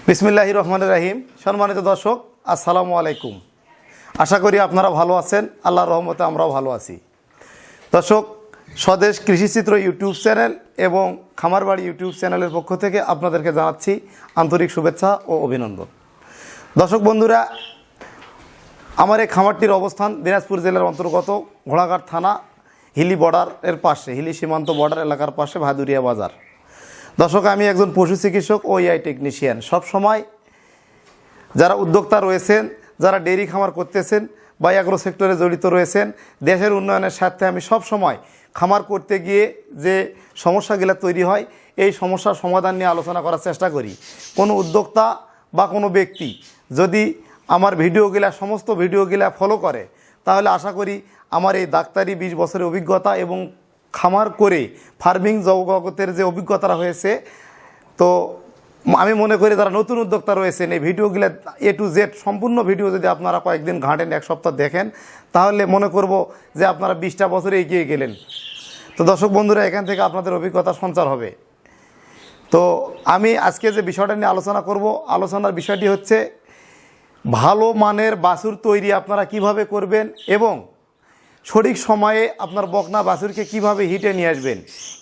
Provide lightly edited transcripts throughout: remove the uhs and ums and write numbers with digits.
বিসমিল্লাহির রহমানির রহিম। সম্মানিত দর্শক, আসসালামু আলাইকুম। আশা করি আপনারা ভালো আছেন। আল্লাহর রহমতে আমরাও ভালো আছি। দর্শক, স্বদেশ কৃষিচিত্র ইউটিউব চ্যানেল এবং খামারবাড়ি ইউটিউব চ্যানেলের পক্ষ থেকে আপনাদেরকে জানাচ্ছি আন্তরিক শুভেচ্ছা ও অভিনন্দন। দর্শক বন্ধুরা, আমার এই খামারটির অবস্থান দিনাজপুর জেলার অন্তর্গত ঘোড়াঘাট থানা, হিলি বর্ডারের পাশে, হিলি সীমান্ত বর্ডার এলাকার পাশে ভাদুরিয়া বাজার। দর্শক, আমি একজন পশু চিকিৎসক ও এআই টেকনিশিয়ান। সব সময় যারা উদ্যোক্তা রয়েছেন, যারা ডেইরি খামার করতেছেন বা অ্যাগ্রো সেক্টরে জড়িত রয়েছেন, দেশের উন্নয়নের স্বার্থে আমি সব সময় খামার করতে গিয়ে যে সমস্যাগুলো তৈরি হয়, এই সমস্যার সমাধান নিয়ে আলোচনা করার চেষ্টা করি। কোনো উদ্যোক্তা বা কোনো ব্যক্তি যদি আমার ভিডিওগুলা, সমস্ত ভিডিওগুলা ফলো করে, তাহলে আশা করি আমার এই ডাক্তারি 20 বছরের অভিজ্ঞতা এবং খামার করে ফার্মিং জগতের যে অভিজ্ঞতাটা হয়েছে, তো আমি মনে করি যারা নতুন উদ্যোক্তা রয়েছেন, এই ভিডিওগুলো A to Z সম্পূর্ণ ভিডিও যদি আপনারা কয়েকদিন ঘাঁটেন, এক সপ্তাহ দেখেন, তাহলে মনে করব যে আপনারা 20টা বছরে এগিয়ে গেলেন। তো দর্শক বন্ধুরা, এখান থেকে আপনাদের অভিজ্ঞতা সঞ্চার হবে। তো আমি আজকে যে বিষয়টা নিয়ে আলোচনা করব, আলোচনার বিষয়টি হচ্ছে ভালো মানের বাছুর তৈরি আপনারা কিভাবে করবেন এবং সঠিক সময়ে আপনার বকনা বাছুরকে কিভাবে হিটে নিয়ে আসবেন,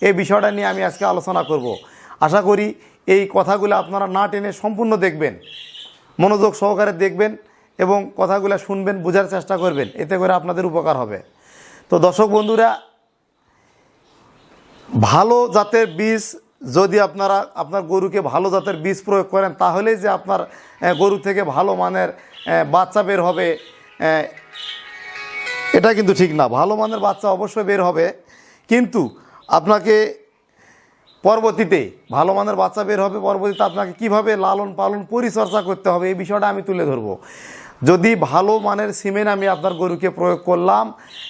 এই বিষয়টা নিয়ে আমি আজকে আলোচনা করব। আশা করি এই কথাগুলো আপনারা না টেনে সম্পূর্ণ দেখবেন, মনোযোগ সহকারে দেখবেন এবং কথাগুলো শুনবেন, বোঝার চেষ্টা করবেন, এতে করে আপনাদের উপকার হবে। তো দর্শক বন্ধুরা, ভালো জাতের বীজ যদি আপনার গরুকে ভালো জাতের বীজ প্রয়োগ করেন, তাহলেই যে আপনার গরু থেকে ভালো মানের বাচ্চা বের হবে, এটা কিন্তু ঠিক না। ভালো মানের বাচ্চা অবশ্যই বের হবে, কিন্তু আপনাকে পরবর্তীতে ভালো মানের বাচ্চা বের হবে, পরবর্তীতে আপনাকে কিভাবে লালন পালন পরিচর্যা করতে হবে, এই বিষয়টা আমি তুলে ধরব। যদি ভালো মানের সিমেন্ট আমি আপনার গরুকে প্রয়োগ করলাম,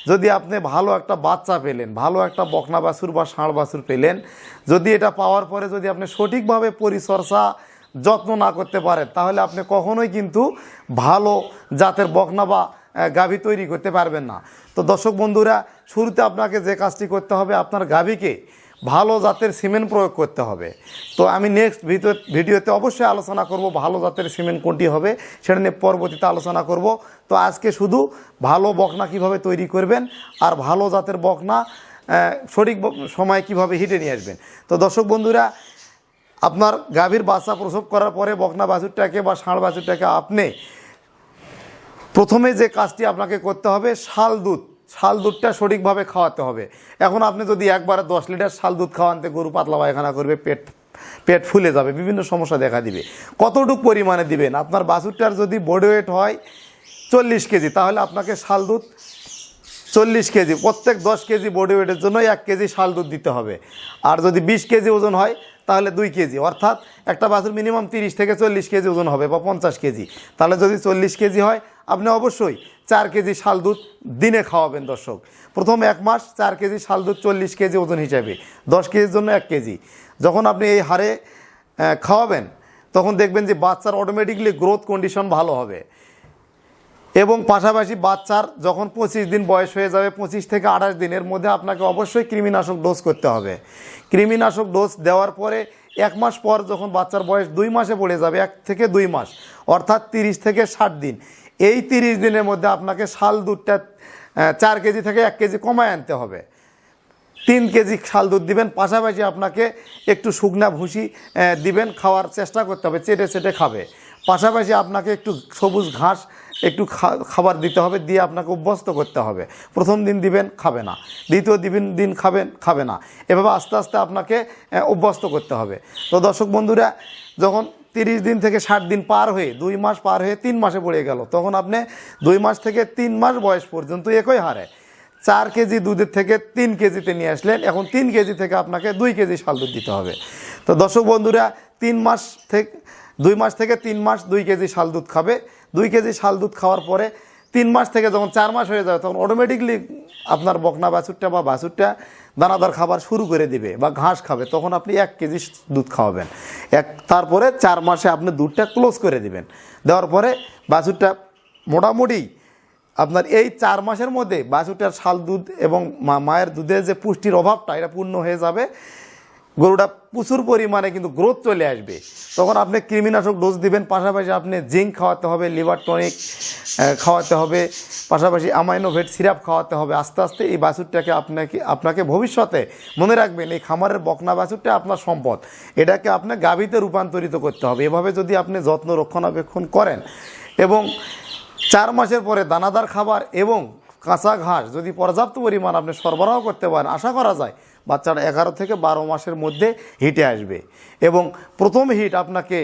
যদি আপনি ভালো একটা বাচ্চা পেলেন, ভালো একটা বকনা বাছুর বা ষাঁড় বাছুর পেলেন, যদি এটা পাওয়ার পরে যদি আপনি সঠিকভাবে পরিচর্যা যত্ন না করতে পারেন, তাহলে আপনি কখনোই কিন্তু ভালো জাতের বকনা বা গাভী তৈরি করতে পারবেন না। তো দর্শক বন্ধুরা, শুরুতে আপনাকে যে কাজটি করতে হবে, আপনার গাভীকে ভালো জাতের সিমেন্ট প্রয়োগ করতে হবে। তো আমি নেক্সট ভিডিওতে অবশ্যই আলোচনা করব ভালো জাতের সিমেন্ট কোনটি হবে, সেটা নিয়ে পরবর্তীতে আলোচনা করব। তো আজকে শুধু ভালো বকনা কিভাবে তৈরি করবেন আর ভালো জাতের বকনা সঠিক সময়ে কিভাবে হিটে নিয়ে আসবেন। তো দর্শক বন্ধুরা, আপনার গাভীর বাচ্চা প্রসব করার পরে বকনা বাছুরটাকে বা ষাঁড় বাছুরটাকে আপনি প্রথমে যে কাজটি আপনাকে করতে হবে, শাল দুধটা সঠিকভাবে খাওয়াতে হবে। এখন আপনি যদি একবারে 10 লিটার শাল দুধ খাওয়ানতে গরু পাতলা পায়খানা করবে, পেট ফুলে যাবে, বিভিন্ন সমস্যা দেখা দিবে। কতটুকু পরিমাণে দিবেন? আপনার বাছুরটার যদি বডি ওয়েট হয় 40 কেজি, তাহলে আপনাকে শাল দুধ 40 কেজি, প্রত্যেক 10 কেজি বডি ওয়েটের জন্য 1 কেজি শাল দুধ দিতে হবে। আর যদি 20 কেজি ওজন হয়, তাহলে 2 কেজি, অর্থাৎ একটা বাছুর মিনিমাম 30 থেকে 40 কেজি ওজন হবে বা 50 কেজি। তাহলে যদি 40 কেজি হয়, আপনি অবশ্যই 4 কেজি শাল দুধ দিনে খাওয়াবেন। দর্শক, প্রথম 1 মাস 4 কেজি শাল দুধ 40 কেজি ওজন হিসাবে, 10 কেজির জন্য 1 কেজি। যখন আপনি এই হারে খাওয়াবেন, তখন দেখবেন যে বাচ্চার অটোমেটিকলি গ্রোথ কন্ডিশন ভালো হবে। এবং পাশাপাশি বাচ্চার যখন 25 দিন বয়স হয়ে যাবে, 25 থেকে 28 দিনের মধ্যে আপনাকে অবশ্যই কৃমিনাশক ডোজ করতে হবে। কৃমিনাশক ডোজ দেওয়ার পরে 1 মাস পর যখন বাচ্চার বয়স 2 মাসে পড়ে যাবে, 1 থেকে 2 মাস, অর্থাৎ 30 থেকে 60 দিন, এই 30 দিনের মধ্যে আপনাকে শাল দুধটা 4 কেজি থেকে 1 কেজি কমায় আনতে হবে। 3 কেজি শাল দুধ দিবেন, পাশাপাশি আপনাকে একটু শুকনা ভুসি দিবেন, খাওয়ার চেষ্টা করতে হবে, চেটে খাবে। পাশাপাশি আপনাকে একটু সবুজ ঘাস একটু খাবার দিতে হবে, দিয়ে আপনাকে অভ্যস্ত করতে হবে। প্রথম দিন দিবেন, খাবে না, দ্বিতীয় দিন খাবে না, এভাবে আস্তে আস্তে আপনাকে অভ্যস্ত করতে হবে। তো দর্শক বন্ধুরা, যখন 30 দিন থেকে 60 দিন পার হয়ে 2 মাস পার হয়ে 3 মাসে পড়ে গেল, তখন আপনি 2 মাস থেকে 3 মাস বয়স পর্যন্ত একই হারে 4 কেজি দুধের থেকে 3 কেজিতে নিয়ে আসলেন। এখন 3 কেজি থেকে আপনাকে 2 কেজি শাল দুধ দিতে হবে। তো দর্শক বন্ধুরা, 2 মাস থেকে 3 মাস 2 কেজি শাল দুধ খাবে। 2 কেজি শাল দুধ খাওয়ার পরে 3 মাস থেকে যখন 4 মাস হয়ে যাবে, তখন অটোমেটিকলি আপনার বকনা বাছুরটা বা বাছুরটা দানাদার খাবার শুরু করে দিবে বা ঘাস খাবে। তখন আপনি 1 কেজি দুধ খাওয়াবেন। তারপরে 4 মাসে আপনি দুধটা ক্লোজ করে দিবেন। দেওয়ার পরে বাছুরটা মোটামুটি আপনার এই 4 মাসের মধ্যে বাছুরটার শাল দুধ এবং মায়ের দুধের যে পুষ্টির অভাবটা, এটা পূর্ণ হয়ে যাবে। গরুটা প্রচুর পরিমাণে কিন্তু গ্রোথ চলে আসবে। তখন আপনি কৃমিনাশক ডোজ দিবেন, পাশাপাশি আপনি জিঙ্ক খাওয়াতে হবে, লিভার টনিক খাওয়াতে হবে, পাশাপাশি অ্যামাইনোভেট সিরাপ খাওয়াতে হবে। আস্তে আস্তে এই বাছুরটাকে আপনাকে ভবিষ্যতে মনে রাখবেন, এই খামারের বকনা বাছুরটা আপনার সম্পদ, এটাকে আপনার গাভীতে রূপান্তরিত করতে হবে। এভাবে যদি আপনি যত্ন রক্ষণাবেক্ষণ করেন এবং 4 মাসের পরে দানাদার খাবার এবং কাঁচা ঘাস যদি পর্যাপ্ত পরিমাণ আপনি সরবরাহ করতে পারেন, আশা করা যায় বাচ্চাটা 11 থেকে 12 মাসের মধ্যে হিটে আসবে। এবং প্রথম হিট আপনাকে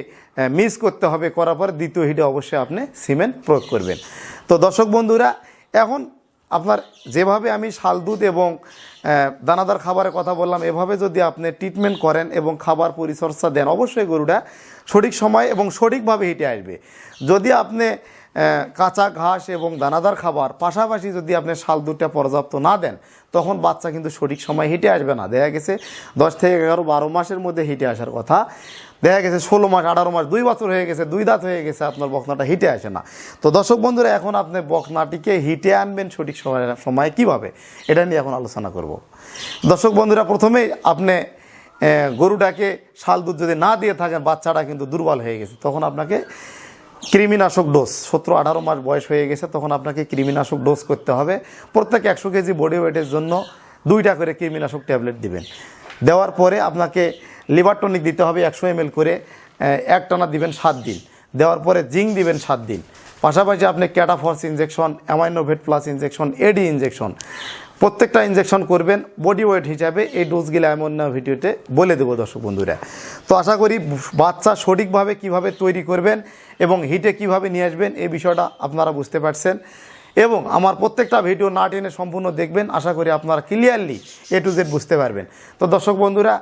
মিস করতে হবে, করার পরে দ্বিতীয় হিটে অবশ্যই আপনি সিমেন্ট প্রয়োগ করবেন। তো দর্শক বন্ধুরা, এখন আপনার যেভাবে আমি শাল দুধ এবং দানাদার খাবারের কথা বললাম, এভাবে যদি আপনি ট্রিটমেন্ট করেন এবং খাবার পরিচর্যা দেন, অবশ্যই গরুটা সঠিক সময় এবং সঠিকভাবে হিটে আসবে। যদি আপনি কাঁচা ঘাস এবং দানাদার খাবার পাশাপাশি যদি আপনি শাল দুধটা পর্যাপ্ত না দেন, তখন বাচ্চা কিন্তু সঠিক সময় হিটে আসবে না। দেখা গেছে 10 থেকে 11, 12 মাসের মধ্যে হিটে আসার কথা, দেখা গেছে 16 মাস, 18 মাস, 2 বছর হয়ে গেছে, 2 দাঁত হয়ে গেছে, আপনার বকনাটা হিটে আসে না। তো দর্শক বন্ধুরা, এখন আপনি বকনাটিকে হিটে আনবেন সঠিক সময় কীভাবে, এটা নিয়ে এখন আলোচনা করব। দর্শক বন্ধুরা, প্রথমেই আপনি গরুটাকে শাল দুধ যদি না দিয়ে থাকেন, বাচ্চাটা কিন্তু দুর্বল হয়ে গেছে, তখন আপনাকে কৃমিনাশক ডোজ, 17-18 মাস বয়স হয়ে গেছে, তখন আপনাকে কৃমিনাশক ডোজ করতে হবে। প্রত্যেক 100 কেজি বডি ওয়েটের জন্য 2টা করে কৃমিনাশক ট্যাবলেট দিবেন। দেওয়ার পরে আপনাকে লিভার টনিক দিতে হবে 100 ml করে, একটানা দিবেন 7 দিন। দেওয়ার পরে জিঙ্ক দিবেন 7 দিন। পাশাপাশি আপনি ক্যাটাফর্স ইনজেকশন, অ্যামাইনোভেট প্লাস ইনজেকশন, এডি ইনজেকশন, প্রত্যেকটা ইনজেকশন করবেন বডি ওয়েট হিসাবে। এই ডোজগুলো আমি অন্য ভিডিওতে বলে দেবো দর্শক বন্ধুরা। তো আশা করি বাচ্চা সঠিকভাবে কিভাবে তৈরি করবেন এবং হিটে কিভাবে নিয়ে আসবেন, এই বিষয়টা আপনারা বুঝতে পারছেন। এবং আমার প্রত্যেকটা ভিডিও না টেনে সম্পূর্ণ দেখবেন, আশা করি আপনারা ক্লিয়ারলি A to Z বুঝতে পারবেন। তো দর্শক বন্ধুরা,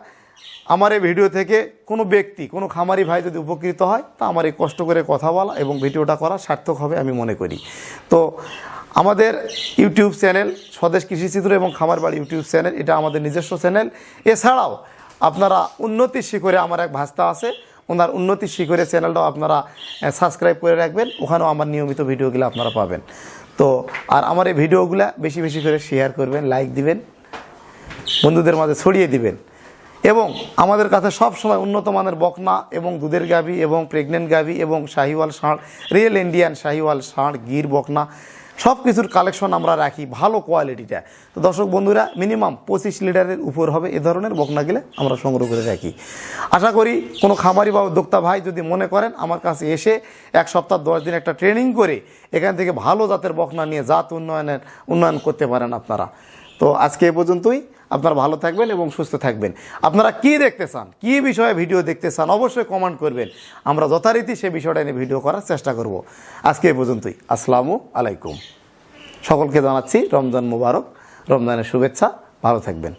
আমার এই ভিডিও থেকে কোনো ব্যক্তি, কোনো খামারি ভাই যদি উপকৃত হয়, তা আমার এই কষ্ট করে কথা বলা এবং ভিডিওটা করা সার্থক হবে আমি মনে করি। তো আমাদের ইউটিউব চ্যানেল স্বদেশ কৃষিচিত্র এবং খামার বাড়ি ইউটিউব চ্যানেল, এটা আমাদের নিজস্ব চ্যানেল। এছাড়াও আপনারা উন্নতির শিখরে, আমার এক ভাস্তা আছে, ওনার উন্নতির শিখরে চ্যানেলটাও আপনারা সাবস্ক্রাইব করে রাখবেন, ওখানেও আমার নিয়মিত ভিডিওগুলো আপনারা পাবেন। তো আর আমার এই ভিডিওগুলো বেশি বেশি করে শেয়ার করবেন, লাইক দিবেন, বন্ধুদের মাঝে ছড়িয়ে দিবেন। এবং আমাদের কাছে সব সময় উন্নত মানের বকনা এবং দুধের গাভী এবং প্রেগনেন্ট গাভী এবং শাহিওয়াল ষাঁড়, রিয়েল ইন্ডিয়ান শাহিওয়াল ষাঁড়, গির বকনা সব কিছুর কালেকশন আমরা রাখি, ভালো কোয়ালিটিটা। তো দর্শক বন্ধুরা, মিনিমাম 25 লিটারের উপর হবে এ ধরনের বকনাগুলো আমরা সংগ্রহ করে রাখি। আশা করি কোনো খামারি বা উদ্যোক্তা ভাই যদি মনে করেন, আমার কাছে এসে 1 সপ্তাহ 10 দিন একটা ট্রেনিং করে এখান থেকে ভালো জাতের বকনা নিয়ে জাত উন্নয়ন করতে পারেন আপনারা। তো আজকে এ পর্যন্তই। আপনারা ভালো থাকবেন এবং সুস্থ থাকবেন। আপনারা কি দেখতে চান, কি বিষয়ে ভিডিও দেখতে চান, অবশ্যই কমেন্ট করবেন, আমরা যথারীতি সে বিষয়টা নিয়ে ভিডিও করার চেষ্টা করব। আজকে এ পর্যন্তই। আসসালামু আলাইকুম। সকলকে জানাচ্ছি রমজান মুবারক, রমজানের শুভেচ্ছা। ভালো থাকবেন।